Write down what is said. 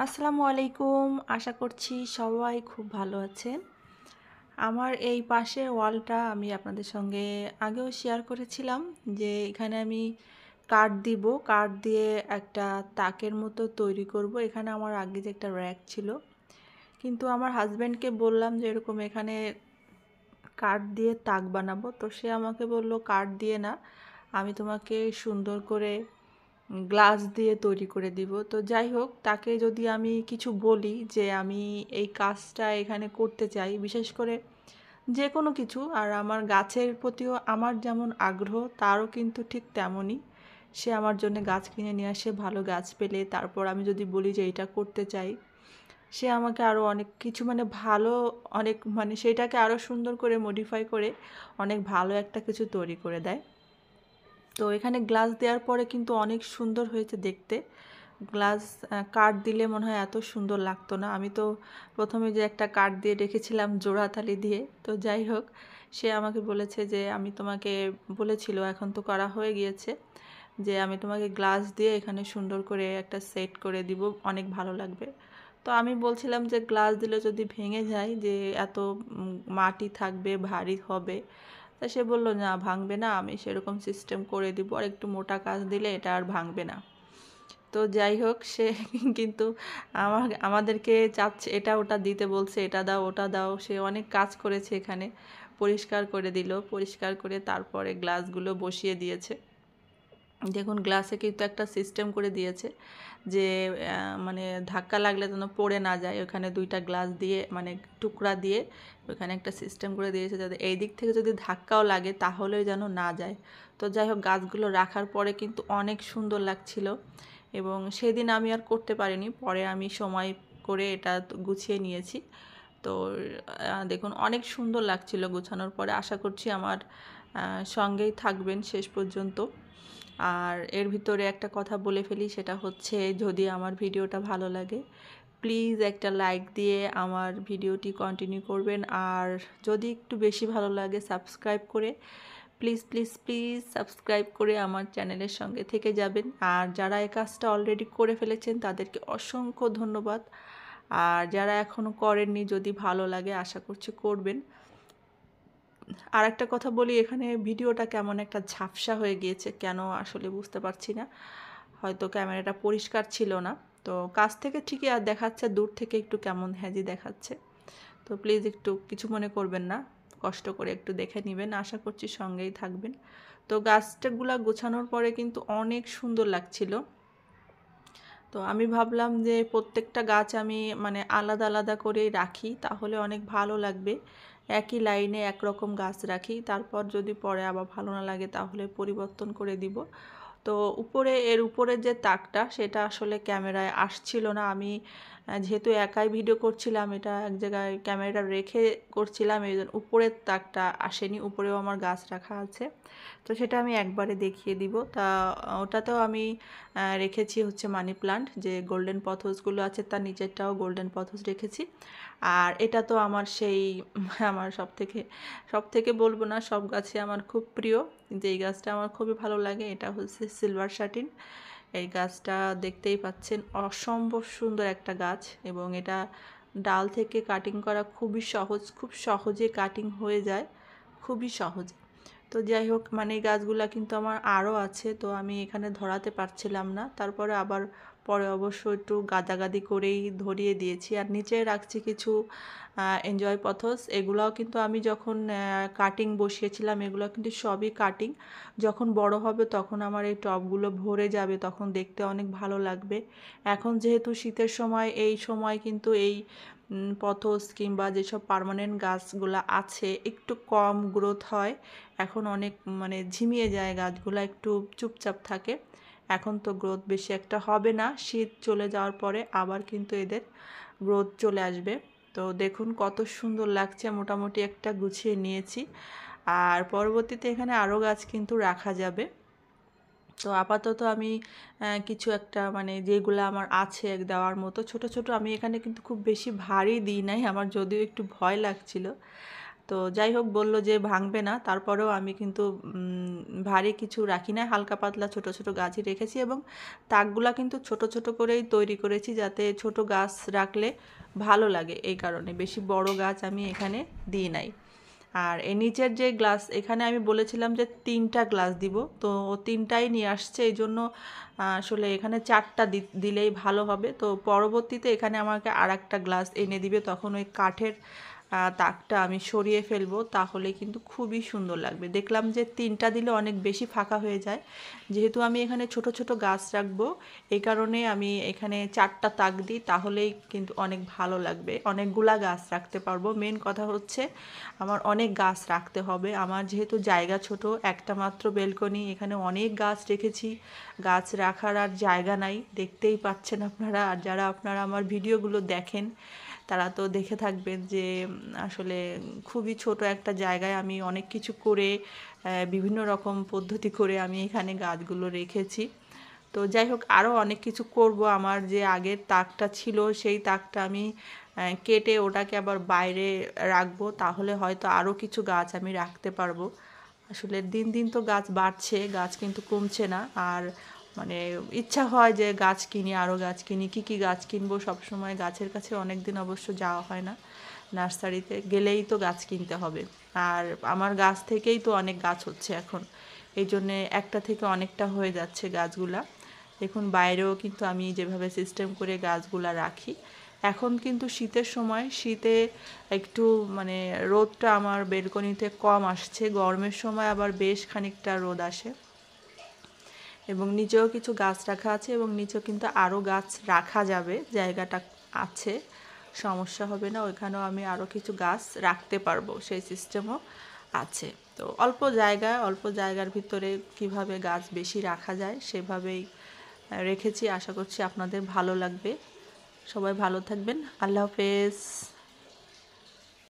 আসসালামু আলাইকুম। আশা করছি সবাই খুব ভালো আছেন। আমার এই পাশের ওয়ালটা আমি আপনাদের সঙ্গে আগেও শেয়ার করেছিলাম যে এখানে আমি কাঠ দিব, কাঠ দিয়ে একটা তাকের মতো তৈরি করব। এখানে আমার আগে যে একটা র্যাক ছিল, কিন্তু আমার হাজব্যান্ডকে বললাম যে এরকম এখানে কাঠ দিয়ে তাক বানাবো, তো সে আমাকে বলল কাঠ দিয়ে না, আমি তোমাকে সুন্দর করে গ্লাস দিয়ে তৈরি করে দিব। তো যাই হোক, তাকে যদি আমি কিছু বলি যে আমি এই কাজটা এখানে করতে চাই, বিশেষ করে যে কোনো কিছু, আর আমার গাছের প্রতিও আমার যেমন আগ্রহ তারও কিন্তু ঠিক তেমনই। সে আমার জন্য গাছ কিনে নিয়ে আসে, ভালো গাছ পেলে তারপর আমি যদি বলি যে এটা করতে চাই, সে আমাকে আরও অনেক কিছু ভালো, অনেক সেটাকে আরও সুন্দর করে মডিফাই করে অনেক ভালো একটা কিছু তৈরি করে দেয়। তো এখানে গ্লাস দেওয়ার পরে কিন্তু অনেক সুন্দর হয়েছে দেখতে। গ্লাস কাঠ দিলে মনে হয় এত সুন্দর লাগতো না। আমি তো প্রথমে যে একটা কাঠ দিয়ে রেখেছিলাম জোড়াতালি দিয়ে, তো যাই হোক, সে আমাকে বলেছে যে আমি তোমাকে বলেছিল, এখন তো করা হয়ে গিয়েছে, যে আমি তোমাকে গ্লাস দিয়ে এখানে সুন্দর করে একটা সেট করে দিব, অনেক ভালো লাগবে। তো আমি বলছিলাম যে গ্লাস দিলে যদি ভেঙে যায়, যে এত মাটি থাকবে, ভারী হবে। তা সে বলল না, ভাঙবে না, আমি সেরকম সিস্টেম করে দিব, আর একটু মোটা কাজ দিলে এটা আর ভাঙবে না। তো যাই হোক, সে কিন্তু আমাদেরকে চাচ্ছে, এটা ওটা দিতে বলছে, এটা দাও ওটা দাও। সে অনেক কাজ করেছে এখানে, পরিষ্কার করে দিল, পরিষ্কার করে তারপরে গ্লাসগুলো বসিয়ে দিয়েছে। দেখুন, গ্লাসে কিন্তু একটা সিস্টেম করে দিয়েছে যে ধাক্কা লাগলে যেন পড়ে না যায়। ওখানে দুইটা গ্লাস দিয়ে টুকরা দিয়ে ওখানে একটা সিস্টেম করে দিয়েছে, যাতে এই দিক থেকে যদি ধাক্কাও লাগে তাহলেও যেন না যায়। তো যাই হোক, গাছগুলো রাখার পরে কিন্তু অনেক সুন্দর লাগছিল, এবং সেদিন আমি আর করতে পারিনি, পরে আমি সময় করে এটা গুছিয়ে নিয়েছি। তো দেখুন, অনেক সুন্দর লাগছিল গোছানোর পরে। আশা করছি আমার সঙ্গেই থাকবেন শেষ পর্যন্ত। আর এর ভিতরে একটা কথা বলে ফেলি, সেটা হচ্ছে, যদি আমার ভিডিওটা ভালো লাগে প্লিজ একটা লাইক দিয়ে আমার ভিডিওটি কন্টিনিউ করবেন। আর যদি একটু বেশি ভালো লাগে, সাবস্ক্রাইব করে প্লিজ প্লিজ প্লিজ সাবস্ক্রাইব করে আমার চ্যানেলের সঙ্গে থেকে যাবেন। আর যারা এই কাজটা অলরেডি করে ফেলেছেন তাদেরকে অসংখ্য ধন্যবাদ। আর যারা এখনও করেননি, যদি ভালো লাগে আশা করছি করবেন। আর একটা কথা বলি, এখানে ভিডিওটা কেমন একটা ঝাপসা হয়ে গিয়েছে, কেন আসলে বুঝতে পারছি না, হয়তো ক্যামেরাটা পরিষ্কার ছিল না। তো কাছ থেকে ঠিকই আর দেখাচ্ছে, দূর থেকে একটু কেমন হ্যাজি দেখাচ্ছে। তো প্লিজ একটু কিছু মনে করবেন না, কষ্ট করে একটু দেখে নেবেন, আশা করছি সঙ্গেই থাকবেন। তো গাছটাগুলা গোছানোর পরে কিন্তু অনেক সুন্দর লাগছিল। তো আমি ভাবলাম যে প্রত্যেকটা গাছ আমি আলাদা আলাদা করেই রাখি, তাহলে অনেক ভালো লাগবে। একই লাইনে একরকম গাছ রাখি, তারপর যদি পরে আবার ভালো না লাগে তাহলে পরিবর্তন করে দিব। তো এর উপরের যে তাকটা, সেটা আসলে ক্যামেরায় আসছিল না। আমি যেহেতু একাই ভিডিও করছিলাম, এটা এক জায়গায় ক্যামেরাটা রেখে করছিলাম, এই জন্য উপরের তাকটা আসেনি। উপরেও আমার গাছ রাখা আছে, তো সেটা আমি একবারে দেখিয়ে দিব। তা ওটাতেও আমি রেখেছি হচ্ছে মানি প্লান্ট, যে গোল্ডেন পথসগুলো আছে তার নিচেরটাও গোল্ডেন পথস রেখেছি। আর এটা তো আমার সেই আমার সব থেকে বলবো না, সব গাছে আমার খুব প্রিয়, কিন্তু এই গাছটা আমার খুবই ভালো লাগে। এটা হচ্ছে সিলভার শাটিন। এই গাছটা দেখতেই পাচ্ছেন, অসম্ভব সুন্দর একটা গাছ, এবং এটা ডাল থেকে কাটিং করা খুবই সহজ, খুব সহজে কাটিং হয়ে যায়, খুবই সহজ। তো যাই হোক, এই গাছগুলা কিন্তু আমার আরও আছে, তো আমি এখানে ধরাতে পারছিলাম না, তারপরে আবার পরে অবশ্য একটু গাদাগাদি করেই ধরিয়ে দিয়েছি। আর নিচে রাখছি কিছু এনজয় পথস। এগুলাও কিন্তু আমি যখন কাটিং বসিয়েছিলাম, এগুলো কিন্তু সবই কাটিং। যখন বড় হবে তখন আমার এই টবগুলো ভরে যাবে, তখন দেখতে অনেক ভালো লাগবে। এখন যেহেতু শীতের সময়, এই সময় কিন্তু এই পথস কিংবা যেসব পার্মানেন্ট গাছগুলো আছে একটু কম গ্রোথ হয়। এখন অনেক ঝিমিয়ে যায় গাছগুলো, একটু চুপচাপ থাকে। এখন তো গ্রোথ বেশি একটা হবে না, শীত চলে যাওয়ার পরে আবার কিন্তু এদের গ্রোথ চলে আসবে। তো দেখুন কত সুন্দর লাগছে, মোটামুটি একটা গুছিয়ে নিয়েছি। আর পরবর্তীতে এখানে আরও গাছ কিন্তু রাখা যাবে। তো আপাতত আমি কিছু একটা যেগুলো আমার আছে দেওয়ার মতো ছোট ছোট, আমি এখানে কিন্তু খুব বেশি ভারী দিই নাই, আমার যদিও একটু ভয় লাগছিল। তো যাই হোক, বলল যে ভাঙবে না, তারপরেও আমি কিন্তু ভারী কিছু রাখি না, হালকা পাতলা ছোট ছোট গাছই রেখেছি এবং তাকগুলা কিন্তু ছোট ছোট করেই তৈরি করেছি যাতে ছোট গাছ রাখলে ভালো লাগে, এই কারণে বেশি বড় গাছ আমি এখানে দিই নাই। আর এই নিচের যে গ্লাস, এখানে আমি বলেছিলাম যে 3টা গ্লাস দিব, তো ও 3টাই নিয়ে আসছে, এই জন্য আসলে এখানে 4টা দিলেই ভালো হবে। তো পরবর্তীতে এখানে আমাকে আর একটা গ্লাস এনে দিবে, তখন ওই কাঠের তাকটা আমি সরিয়ে ফেলবো, তাহলে কিন্তু খুবই সুন্দর লাগবে। দেখলাম যে 3টা দিলে অনেক বেশি ফাঁকা হয়ে যায়, যেহেতু আমি এখানে ছোট ছোট গাছ রাখবো এই কারণে আমি এখানে 4টা তাক দিই, তাহলেই কিন্তু অনেক ভালো লাগবে, অনেকগুলা গাছ রাখতে পারবো। মেন কথা হচ্ছে আমার অনেক গাছ রাখতে হবে, আমার যেহেতু জায়গা ছোট, একটা মাত্র বেলকনি, এখানে অনেক গাছ রেখেছি, গাছ রাখার আর জায়গা নাই, দেখতেই পাচ্ছেন আপনারা। আর যারা আপনারা আমার ভিডিওগুলো দেখেন তারা তো দেখে থাকবেন যে আসলে খুবই ছোট একটা জায়গায় আমি অনেক কিছু করে বিভিন্ন রকম পদ্ধতি করে আমি এখানে গাছগুলো রেখেছি। তো যাই হোক, আরও অনেক কিছু করব। আমার যে আগের তাকটা ছিল সেই তাকটা আমি কেটে ওটাকে আবার বাইরে রাখবো, তাহলে হয়তো আরও কিছু গাছ আমি রাখতে পারবো। আসলে দিন দিন তো গাছ বাড়ছে, গাছ কিন্তু কমছে না। আর মানে ইচ্ছা হয় যে গাছ কিনি, আরও গাছ কিনি, কী কী গাছ কিনবো, সবসময় গাছের কাছে অনেক দিন অবশ্য যাওয়া হয় না, নার্সারিতে গেলেই তো গাছ কিনতে হবে। আর আমার গাছ থেকেই তো অনেক গাছ হচ্ছে এখন, এই জন্যে একটা থেকে অনেকটা হয়ে যাচ্ছে গাছগুলা। দেখুন বাইরেও কিন্তু আমি যেভাবে সিস্টেম করে গাছগুলা রাখি। এখন কিন্তু শীতের সময়, শীতে একটু মানে রোদটা আমার বেলকনিতে কম আসছে, গরমের সময় আবার বেশ খানিকটা রোদ আসে। এবং নিচেও কিছু গাছ রাখা আছে এবং নিচেও কিন্তু আরও গাছ রাখা যাবে, জায়গাটা আছে, সমস্যা হবে না, ওইখানেও আমি আরও কিছু গাছ রাখতে পারবো, সেই সিস্টেমও আছে। তো অল্প জায়গার ভিতরে কিভাবে গাছ বেশি রাখা যায় সেভাবেই রেখেছি। আশা করছি আপনাদের ভালো লাগবে। সবাই ভালো থাকবেন। আল্লাহ হাফেজ।